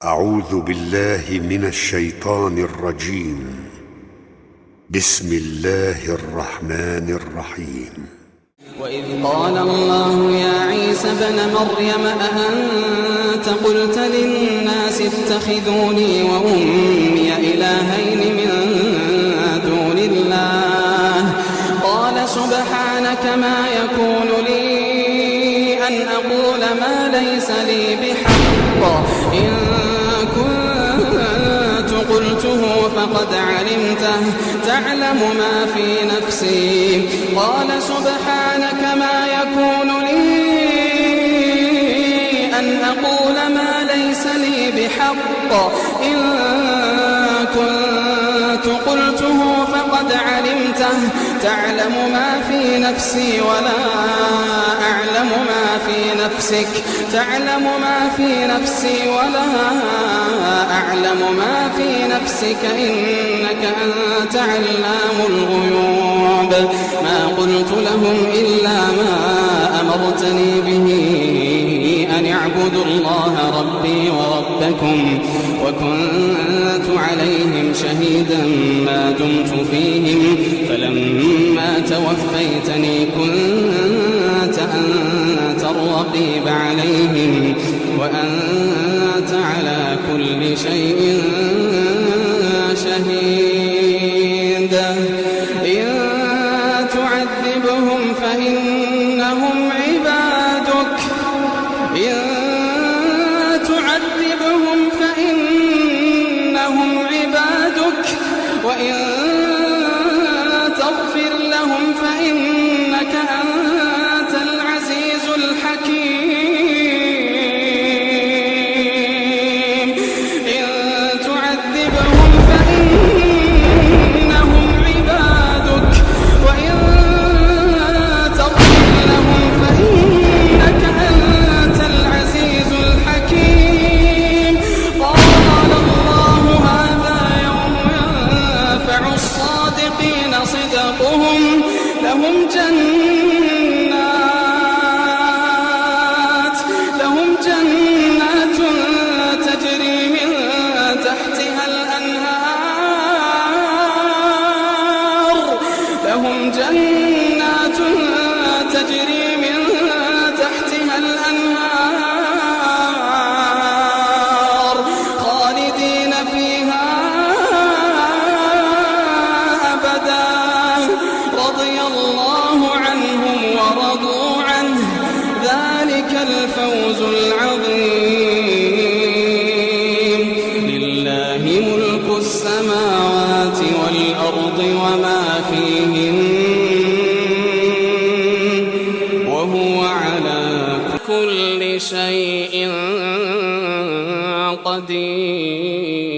أعوذ بالله من الشيطان الرجيم. بسم الله الرحمن الرحيم. وإذ قال الله يا عيسى ابن مريم أأنت قلت للناس اتخذوني وأمي إلهين من دون الله قال سبحانك ما يكون لي أن أقول ما ليس لي بحق إن كنت قلته فقد علمته تعلم ما في نفسي قال سبحانك ما يكون لي أن أقول ما ليس لي بحق إن كنت قلته فقد علمته تعلم ما في نفسي ولا أعلم ما في نفسك تعلم ما في نفسي ولا أعلم ما في نفسك إنك أنت علام الغيوب ما قلت لهم إلا ما أمرتني به أن اعبدوا الله ربي وربكم وكنت عليهم شهيدا ما دمت فيهم فلما توفيتني كنت أنت الرقيب عليهم وأنت على كل شيء شهيد إن تعذبهم فإنهم عبادك إن تعذبهم فإنهم عبادك وإن تغفر لهم فإنك أنت العزيز الحكيم إن تعذبهم فإنهم عبادك وإن تغفر لهم فإنك أنت العزيز الحكيم قال الله هذا يوم ينفع الصادقين صدقهم لهم جنات تجري من تحتها الأنهار لهم جنات تجري من تحتها الأنهار خالدين فيها أبدا رضي الله عنهم ورضوا عنه ذلك الفوز العظيم لله ملك السماوات والأرض وما فيهن وهو على كل شيء قدير.